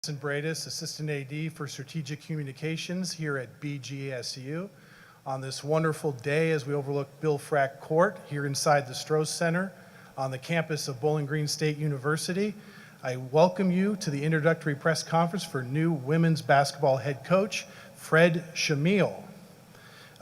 Vincent Bradis, Assistant AD for Strategic Communications here at BGSU. On this wonderful day as we overlook Bill Frack Court here inside the Stroh Center on the campus of Bowling Green State University, I welcome you to the introductory press conference for new women's basketball head coach, Fred Chmiel.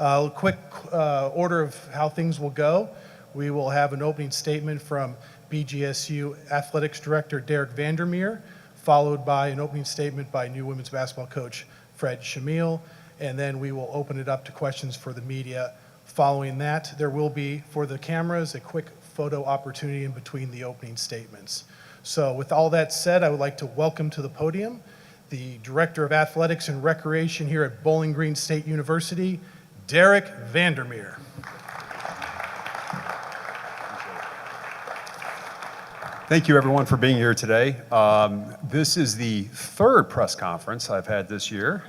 A quick order of how things will go. We will have an opening statement from BGSU Athletics Director Derek Vandermeer, followed by an opening statement by new women's basketball coach Fred Chmiel, and then we will open it up to questions for the media. Following that, there will be, for the cameras, a quick photo opportunity in between the opening statements. So with all that said, I would like to welcome to the podium the Director of Athletics and Recreation here at Bowling Green State University, Derek Vandermeer. Thank you, everyone, for being here today. This is the third press conference I've had this year.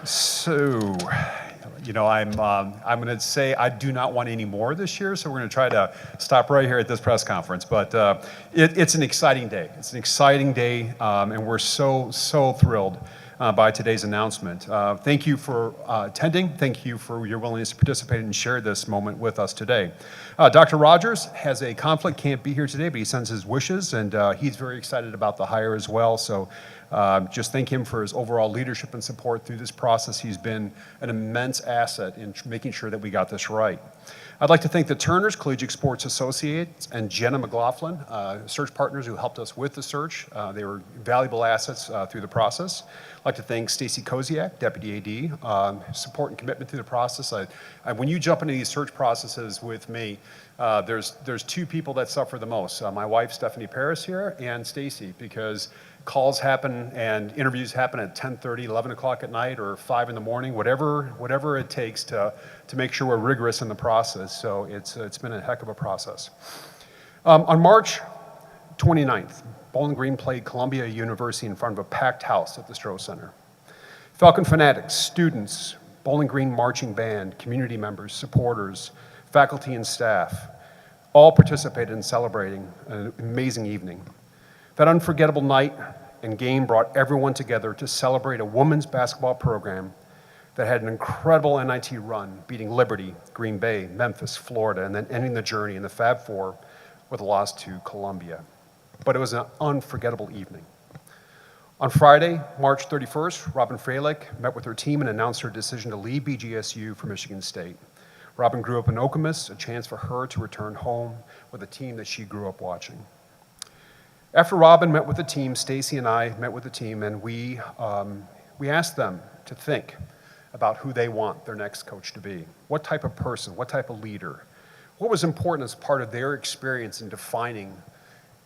So, you know, I'm going to say I do not want any more this year, so we're going to try to stop right here at this press conference. But it's an exciting day. It's an exciting day, and we're so thrilled by today's announcement. Thank you for attending. Thank you for your willingness to participate and share this moment with us today. Dr. Rogers has a conflict, can't be here today, but he sends his wishes, and he's very excited about the hire as well. So just thank him for his overall leadership and support through this process. He's been an immense asset in making sure that we got this right. I'd like to thank the Turners Collegiate Sports Associates and Jenna McLaughlin, search partners who helped us with the search. They were valuable assets through the process. I'd like to thank Stacy Koziak, Deputy AD, support and commitment through the process. When you jump into these search processes with me, there's two people that suffer the most. My wife, Stephanie Paris here, and Stacy, because calls happen and interviews happen at 10:30, 11 o'clock at night, or 5 in the morning, whatever it takes to make sure we're rigorous in the process. So it's been a heck of a process. On March 29th, Bowling Green played Columbia University in front of a packed house at the Stroh Center. Falcon fanatics, students, Bowling Green marching band, community members, supporters, faculty and staff, all participated in celebrating an amazing evening. That unforgettable night and game brought everyone together to celebrate a women's basketball program that had an incredible NIT run, beating Liberty, Green Bay, Memphis, Florida, and then ending the journey in the Fab Four with a loss to Columbia. But it was an unforgettable evening. On Friday, March 31st, Robin Freilich met with her team and announced her decision to leave BGSU for Michigan State. Robin grew up in Okemos, a chance for her to return home with a team that she grew up watching. After Robin met with the team, Stacy and I met with the team, and we asked them to think about who they want their next coach to be. What type of person, what type of leader? What was important as part of their experience in defining,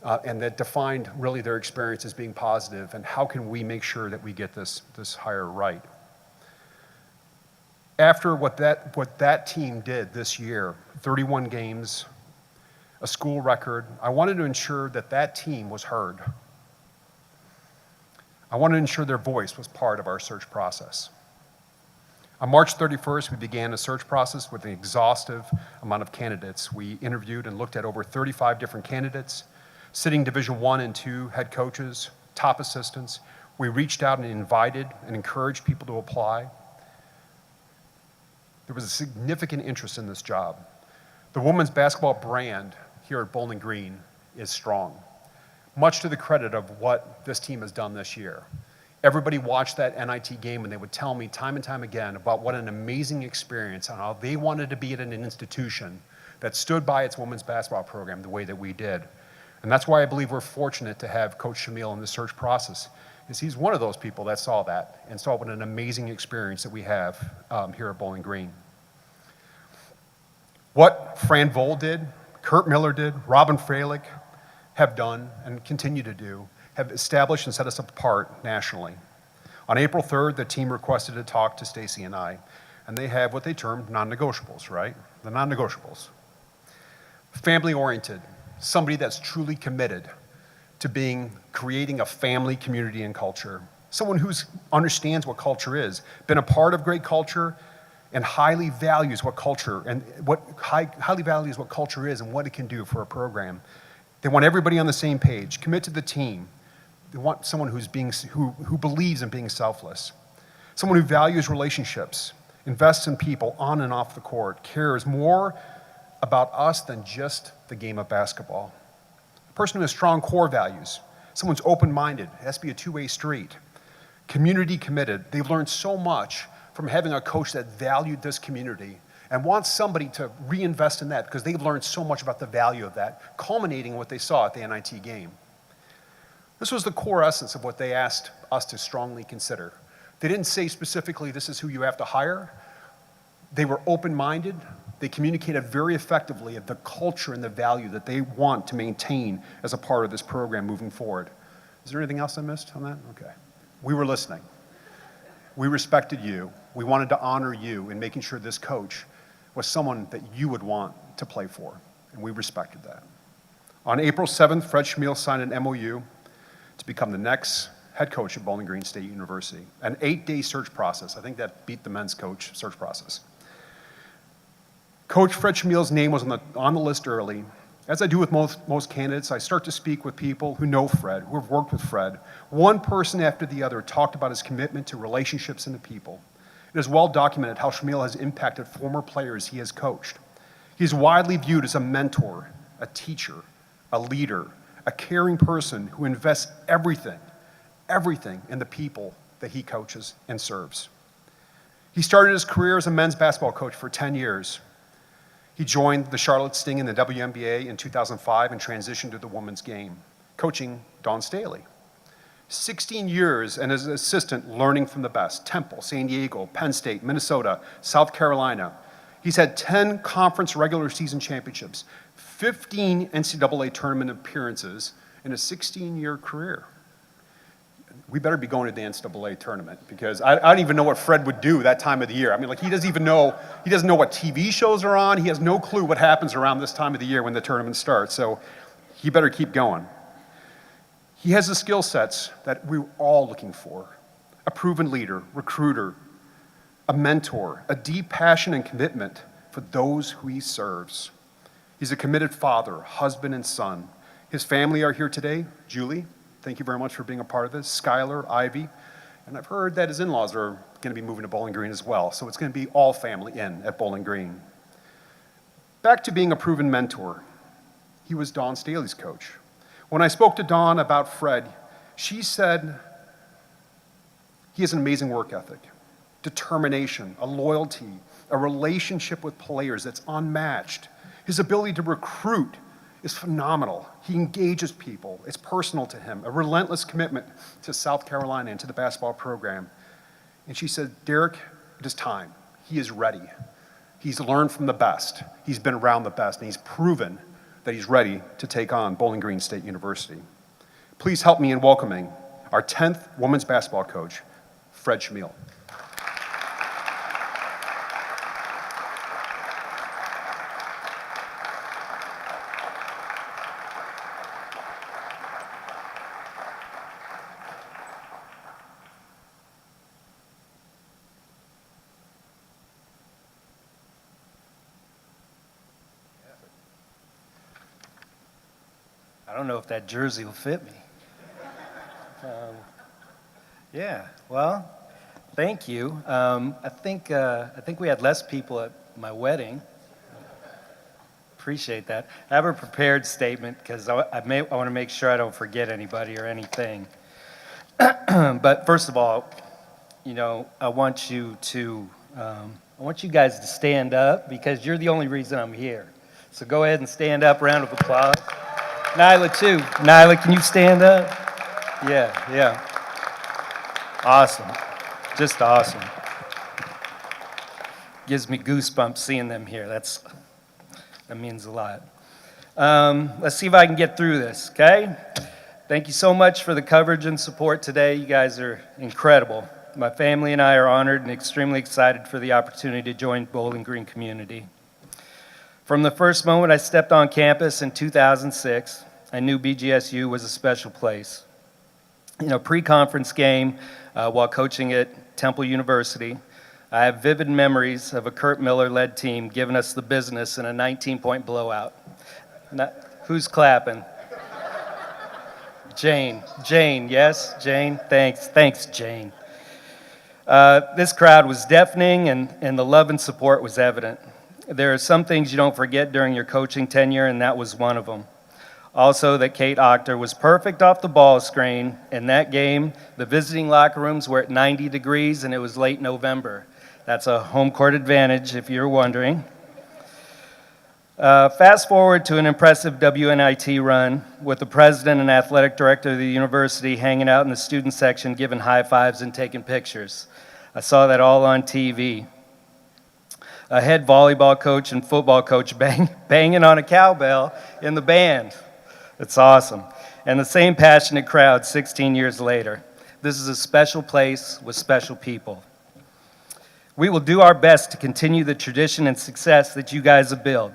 and that defined really their experience as being positive, and how can we make sure that we get this hire right? After what that team did this year, 31 games, a school record, I wanted to ensure that team was heard. I wanted to ensure their voice was part of our search process. On March 31st, we began a search process with an exhaustive amount of candidates. We interviewed and looked at over 35 different candidates, sitting Division I and II head coaches, top assistants. We reached out and invited and encouraged people to apply. There was a significant interest in this job. The women's basketball brand here at Bowling Green is strong, much to the credit of what this team has done this year. Everybody watched that NIT game, and they would tell me time and time again about what an amazing experience and how they wanted to be at an institution that stood by its women's basketball program the way that we did. And that's why I believe we're fortunate to have Coach Chmiel in the search process, is he's one of those people that saw that and saw what an amazing experience that we have here at Bowling Green. What Fran Vole did, Kurt Miller did, Robin Freilich have done and continue to do, have established and set us apart nationally. On April 3rd, the team requested to talk to Stacy and I, and they have what they termed non-negotiables, right? The non-negotiables. Family-oriented, somebody that's truly committed to creating a family, community, and culture. Someone who understands what culture is, been a part of great culture, and highly values what culture is and what it can do for a program. They want everybody on the same page, commit to the team. They want someone who believes in being selfless, someone who values relationships, invests in people on and off the court, cares more about us than just the game of basketball. A person who has strong core values, someone's open-minded, it has to be a two-way street, community committed. They've learned so much from having a coach that valued this community and wants somebody to reinvest in that because they've learned so much about the value of that, culminating in what they saw at the NIT game. This was the core essence of what they asked us to strongly consider. They didn't say specifically, this is who you have to hire. They were open-minded. They communicated very effectively of the culture and the value that they want to maintain as a part of this program moving forward. Is there anything else I missed on that? Okay. We were listening. We respected you. We wanted to honor you in making sure this coach was someone that you would want to play for, and we respected that. On April 7th, Fred Chmiel signed an MOU to become the next head coach at Bowling Green State University, an 8-day search process. I think that beat the men's coach search process. Coach Fred Chmiel's name was on the list early. As I do with most candidates, I start to speak with people who know Fred, who have worked with Fred. One person after the other talked about his commitment to relationships and to people. It is well documented how Chmiel has impacted former players he has coached. He is widely viewed as a mentor, a teacher, a leader, a caring person who invests everything in the people that he coaches and serves. He started his career as a men's basketball coach for 10 years. He joined the Charlotte Sting in the WNBA in 2005 and transitioned to the women's game, coaching Dawn Staley. 16 years and as an assistant learning from the best, Temple, San Diego, Penn State, Minnesota, South Carolina. He's had 10 conference regular season championships, 15 NCAA tournament appearances in a 16-year career. We better be going to the NCAA tournament because I don't even know what Fred would do that time of the year. I mean, like he doesn't know what TV shows are on. He has no clue what happens around this time of the year when the tournament starts. So he better keep going. He has the skill sets that we're all looking for. A proven leader, recruiter, a mentor, a deep passion and commitment for those who he serves. He's a committed father, husband, and son. His family are here today. Julie, thank you very much for being a part of this. Skylar, Ivy, and I've heard that his in-laws are going to be moving to Bowling Green as well, so it's going to be all family in at Bowling Green. Back to being a proven mentor. He was Dawn Staley's coach. When I spoke to Dawn about Fred, she said he has an amazing work ethic, determination, a loyalty, a relationship with players that's unmatched. His ability to recruit is phenomenal. He engages people. It's personal to him, a relentless commitment to South Carolina and to the basketball program. And she said, Derek, it is time. He is ready. He's learned from the best. He's been around the best, and he's proven that he's ready to take on Bowling Green State University. Please help me in welcoming our 10th women's basketball coach, Fred Chmiel. I don't know if that jersey will fit me. Yeah, well, thank you. I think we had less people at my wedding. Appreciate that. I have a prepared statement because I want to make sure I don't forget anybody or anything. But first of all, I want you guys to stand up because you're the only reason I'm here. So go ahead and stand up. Round of applause. Nyla, too. Nyla, can you stand up? Yeah. Awesome. Just awesome. Gives me goosebumps seeing them here. That means a lot. Let's see if I can get through this, okay? Thank you so much for the coverage and support today. You guys are incredible. My family and I are honored and extremely excited for the opportunity to join Bowling Green community. From the first moment I stepped on campus in 2006, I knew BGSU was a special place. In a pre-conference game while coaching at Temple University, I have vivid memories of a Kurt Miller-led team giving us the business in a 19-point blowout. Who's clapping? Jane, yes, Jane, thanks, Jane. This crowd was deafening, and the love and support was evident. There are some things you don't forget during your coaching tenure, and that was one of them. Also, that Kate Octor was perfect off the ball screen. In that game, the visiting locker rooms were at 90 degrees, and it was late November. That's a home court advantage, if you're wondering. Fast forward to an impressive WNIT run with the president and athletic director of the university hanging out in the student section, giving high fives and taking pictures. I saw that all on TV. A head volleyball coach and football coach banging on a cowbell in the band. It's awesome. And the same passionate crowd 16 years later. This is a special place with special people. We will do our best to continue the tradition and success that you guys have built.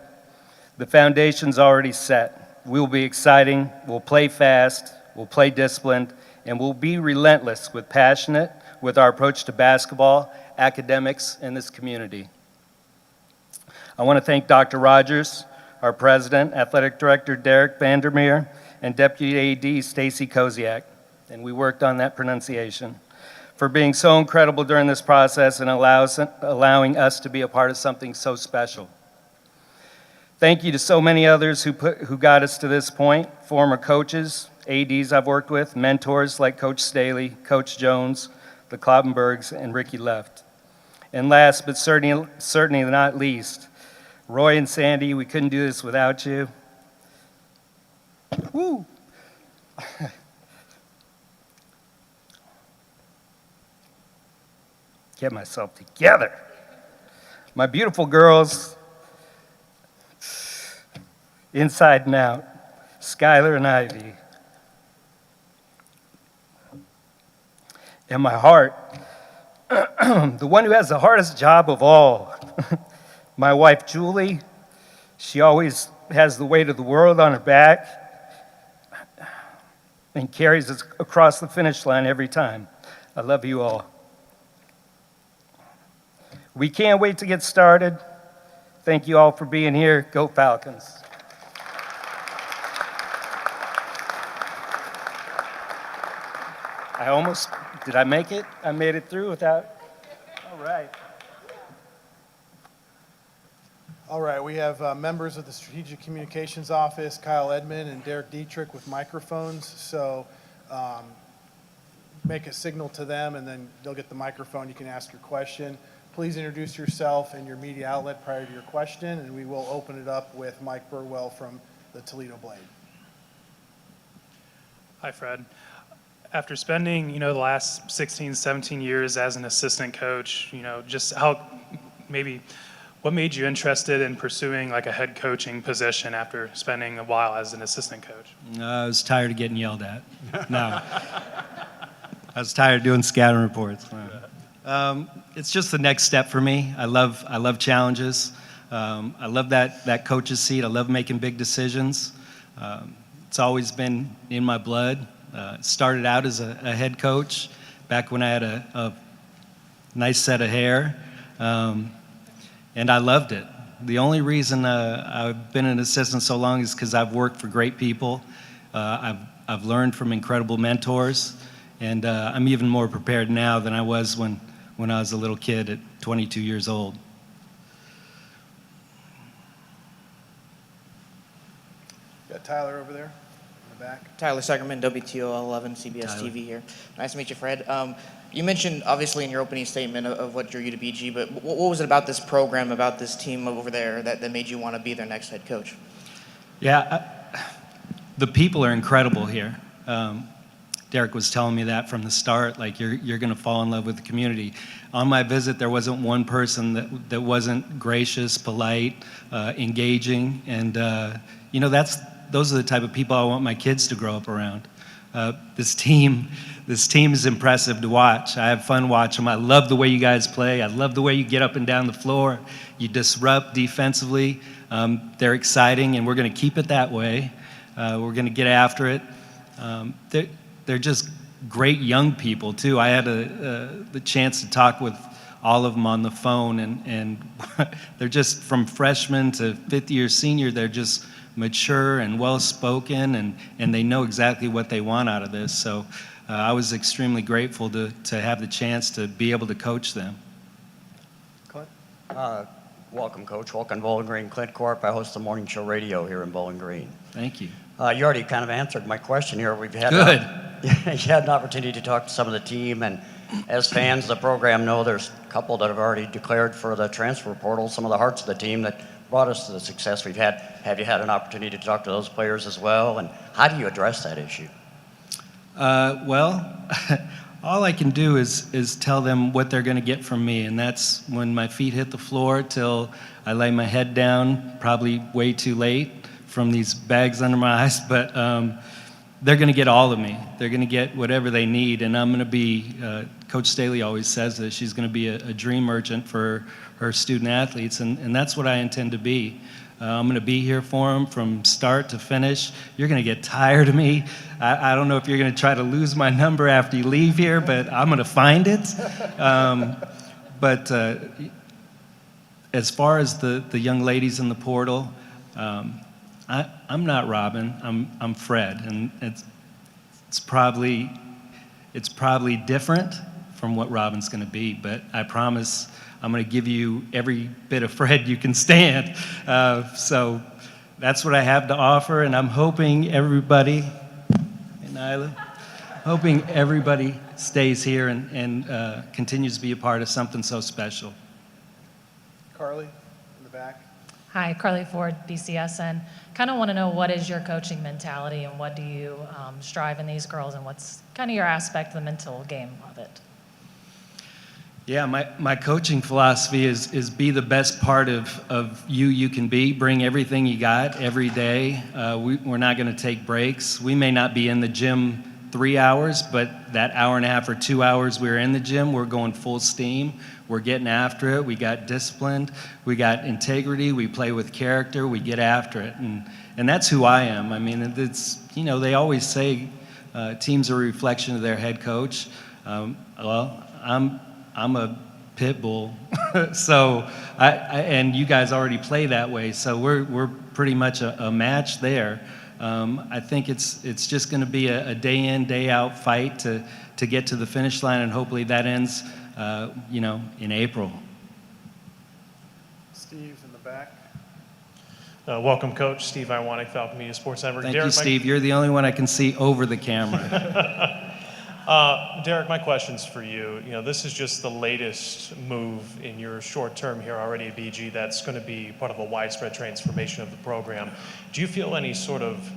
The foundation's already set. We'll be exciting, we'll play fast, we'll play disciplined, and we'll be relentless with passionate with our approach to basketball, academics, and this community. I want to thank Dr. Rogers, our president, athletic director Derek Vandermeer, and deputy AD Stacy Koziak, and we worked on that pronunciation, for being so incredible during this process and allowing us to be a part of something so special. Thank you to so many others who got us to this point, former coaches, ADs I've worked with, mentors like Coach Staley, Coach Jones, the Kloppenbergs, and Ricky Left. And last, but certainly not least, Roy and Sandy, we couldn't do this without you. Woo! Get myself together. My beautiful girls, inside and out, Skylar and Ivy. And my heart, the one who has the hardest job of all, my wife Julie. She always has the weight of the world on her back and carries us across the finish line every time. I love you all. We can't wait to get started. Thank you all for being here. Go Falcons. Did I make it? I made it through without, all right. All right, we have members of the Strategic Communications Office, Kyle Edmond and Derek Dietrich with microphones. So make a signal to them and then they'll get the microphone. You can ask your question. Please introduce yourself and your media outlet prior to your question, and we will open it up with Mike Burwell from the Toledo Blade. Hi, Fred. After spending, the last 16, 17 years as an assistant coach, just what made you interested in pursuing like a head coaching position after spending a while as an assistant coach? I was tired of getting yelled at. No. I was tired of doing scouting reports. It's just the next step for me. I love challenges. I love that coach's seat. I love making big decisions. It's always been in my blood. Started out as a head coach back when I had a nice set of hair, and I loved it. The only reason I've been an assistant so long is because I've worked for great people. I've learned from incredible mentors, and I'm even more prepared now than I was when I was a little kid at 22 years old. Got Tyler over there in the back. Tyler Suckerman, WTO 11, CBS Tyler. TV here. Nice to meet you, Fred. You mentioned, obviously, in your opening statement of what drew you to BG, but what was it about this program, about this team over there that made you want to be their next head coach? Yeah, the people are incredible here. Derek was telling me that from the start, like you're going to fall in love with the community. On my visit, there wasn't one person that wasn't gracious, polite, engaging, and those are the type of people I want my kids to grow up around. This team is impressive to watch. I have fun watching them. I love the way you guys play. I love the way you get up and down the floor. You disrupt defensively. They're exciting, and we're going to keep it that way. We're going to get after it. They're just great young people, too. I had the chance to talk with all of them on the phone, and they're just from freshman to fifth year senior, they're just mature and well-spoken, and they know exactly what they want out of this. So I was extremely grateful to have the chance to be able to coach them. Welcome, Coach. Welcome, Bowling Green. Clint Corp. I host the morning show radio here in Bowling Green. Thank you. You already kind of answered my question here. We've had Good. You had an opportunity to talk to some of the team, and as fans of the program know, there's a couple that have already declared for the transfer portal, some of the hearts of the team that brought us to the success we've had. Have you had an opportunity to talk to those players as well, and how do you address that issue? Well, all I can do is tell them what they're going to get from me, and that's when my feet hit the floor till I lay my head down, probably way too late from these bags under my eyes, but they're going to get all of me. They're going to get whatever they need, and I'm going to be, Coach Staley always says that she's going to be a dream merchant for her student athletes, and that's what I intend to be. I'm going to be here for them from start to finish. You're going to get tired of me. I don't know if you're going to try to lose my number after you leave here, but I'm going to find it. But as far as the young ladies in the portal, I'm not Robin. I'm Fred, and it's probably different from what Robin's going to be. But I promise I'm going to give you every bit of Fred you can stand. So that's what I have to offer, and I'm hoping everybody, hey Nyla, hoping everybody stays here and continues to be a part of something so special. Carly, in the back. Hi, Carly Ford, BCSN. Kind of want to know, what is your coaching mentality, and what do you strive in these girls, and what's kind of your aspect, the mental game of it? Yeah, my coaching philosophy is be the best part of you can be. Bring everything you got every day. We're not going to take breaks. We may not be in the gym 3 hours, but that hour and a half or 2 hours we're in the gym, we're going full steam. We're getting after it. We got disciplined. We got integrity. We play with character. We get after it. And that's who I am. I mean, it's, you know, they always say teams are a reflection of their head coach. Well, I'm a pit bull, so and you guys already play that way, so we're pretty much a match there. I think it's just going to be a day in, day out fight to get to the finish line, and hopefully that ends, in April. Steve, in the back. Welcome, Coach. Steve Iwanek, Falcon Media Sports Network. Thank Derek, you, Steve. You're the only one I can see over the camera. Derek, my question's for you. You know, this is just the latest move in your short term here already at BG that's going to be part of a widespread transformation of the program. Do you feel any sort of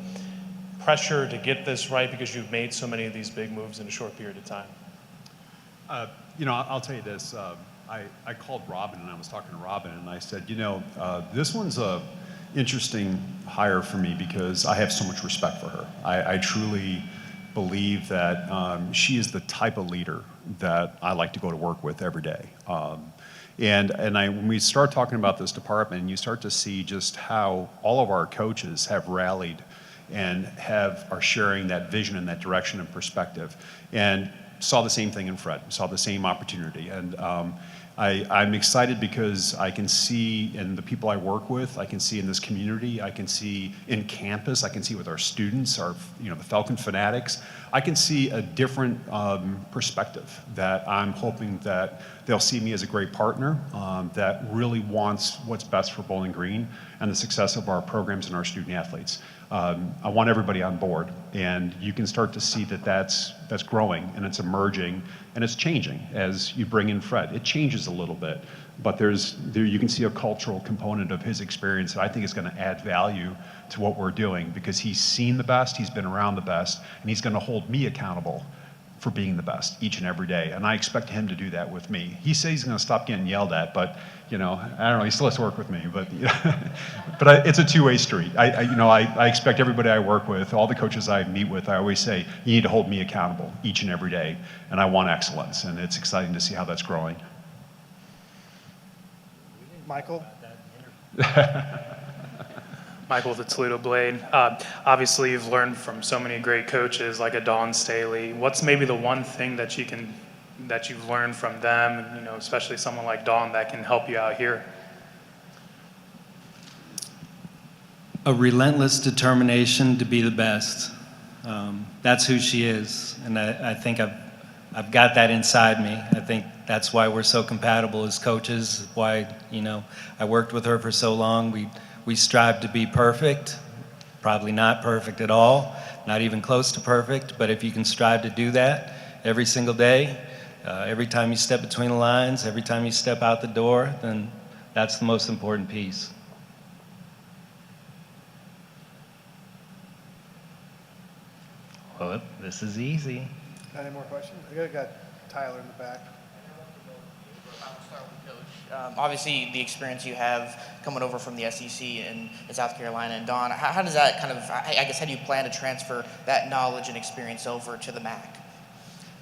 pressure to get this right because you've made so many of these big moves in a short period of time? I'll tell you this. I called Robin, and I was talking to Robin, and I said, this one's a interesting hire for me because I have so much respect for her. I truly believe that she is the type of leader that I like to go to work with every day. When we start talking about this department, you start to see just how all of our coaches have rallied and are sharing that vision and that direction and perspective. And saw the same thing in Fred, saw the same opportunity. And I'm excited because I can see in the people I work with, I can see in this community, I can see in campus, I can see with our students, the Falcon fanatics, I can see a different perspective that I'm hoping that they'll see me as a great partner that really wants what's best for Bowling Green and the success of our programs and our student athletes. I want everybody on board, and you can start to see that that's growing and it's emerging and it's changing as you bring in Fred. It changes a little bit, but you can see a cultural component of his experience that I think is going to add value to what we're doing because he's seen the best, he's been around the best, and he's going to hold me accountable for being the best each and every day, and I expect him to do that with me. He says he's going to stop getting yelled at, but I don't know. He still has to work with me, but it's a two-way street. I expect everybody I work with, all the coaches I meet with, I always say you need to hold me accountable each and every day, and I want excellence, and it's exciting to see how that's growing. Michael. Michael with the Toledo Blade. Obviously, you've learned from so many great coaches like a Dawn Staley. What's maybe the one thing that you can that you've learned from them, and, you know, especially someone like Dawn that can help you out here? A relentless determination to be the best. That's who she is, and I think I've got that inside me. I think that's why we're so compatible as coaches, why, you know, I worked with her for so long. We strive to be perfect, probably not perfect at all, not even close to perfect, but if you can strive to do that every single day, every time you step between the lines, every time you step out the door, then that's the most important piece. Well, this is easy. Any more questions? I got Tyler in the back. Obviously, the experience you have coming over from the SEC in South Carolina and Dawn, how does that kind of, I guess, how do you plan to transfer that knowledge and experience over to the MAC?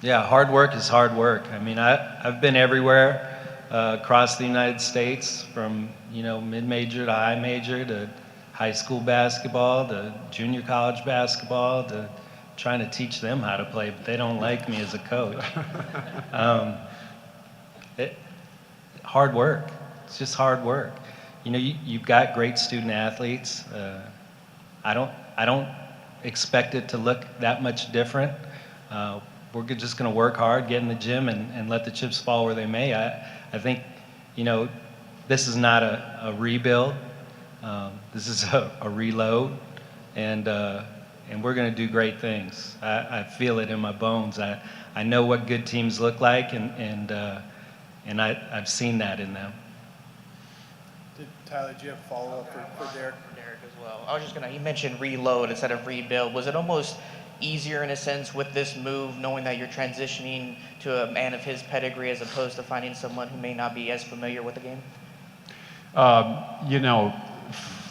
Yeah, hard work is hard work. I mean, I've been everywhere across the United States, from, you know, mid-major to high major to high school basketball to junior college basketball to trying to teach them how to play, but they don't like me as a coach. Hard work. It's just hard work. You know, you've got great student athletes. I don't expect it to look that much different. We're just going to work hard, get in the gym, and let the chips fall where they may. I think, you know, this is not a rebuild. This is a reload, and we're going to do great things. I feel it in my bones. I know what good teams look like, and I've seen that in them. Tyler, do you have a follow-up for Derek? For Derek as well. I was just you mentioned reload instead of rebuild. Was it almost easier in a sense with this move, knowing that you're transitioning to a man of his pedigree as opposed to finding someone who may not be as familiar with the game? You know,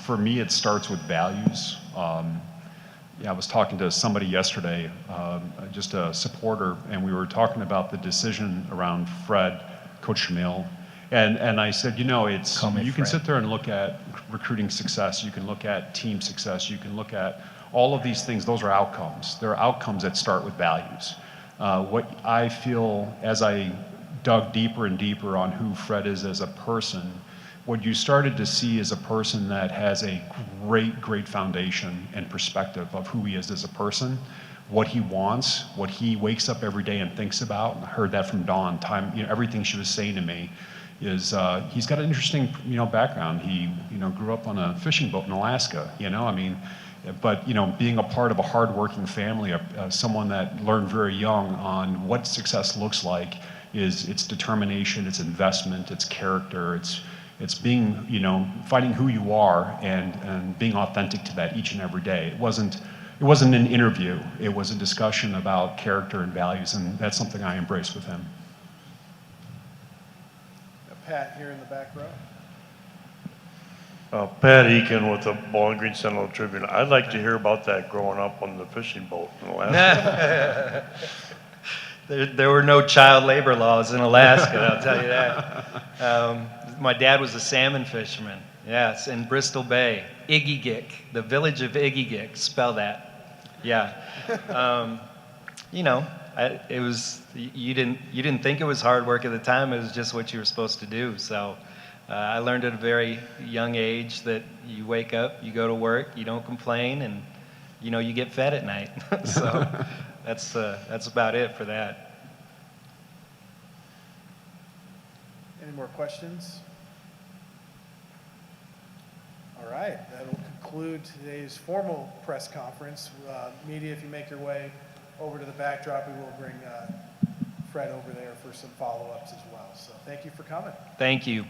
for me, it starts with values. Yeah, I was talking to somebody yesterday, just a supporter, and we were talking about the decision around Fred, Coach Chmiel, and I said, you know, it's you can sit there and look at recruiting success, you can look at team success, you can look at all of these things. Those are outcomes. There are outcomes that start with values. What I feel as I dug deeper and deeper on who Fred is as a person, what you started to see is a person that has a great foundation and perspective of who he is as a person, what he wants, what he wakes up every day and thinks about. And I heard that from Dawn. You know, everything she was saying to me is he's got an interesting, you know, background. He, you know, grew up on a fishing boat in Alaska. You know, I mean, but, you know, being a part of a hardworking family, someone that learned very young on what success looks like is its determination, its investment, its character, it's being, you know, finding who you are and being authentic to that each and every day. It wasn't an interview. It was a discussion about character and values, and that's something I embrace with him. Pat here in the back row. Pat Eakin with the Bowling Green Sentinel Tribune. I'd like to hear about that growing up on the fishing boat in Alaska. There were no child labor laws in Alaska, I'll tell you that. My dad was a salmon fisherman, yes, in Bristol Bay. Igigik, the village of Igigik, spell that. Yeah. You know, it was, you didn't think it was hard work at the time, it was just what you were supposed to do. So I learned at a very young age that you wake up, you go to work, you don't complain, and, you know, you get fed at night. So that's about it for that. Any more questions? All right, that'll conclude today's formal press conference. Media, if you make your way over to the backdrop, we will bring Fred over there for some follow-ups as well. So thank you for coming. Thank you.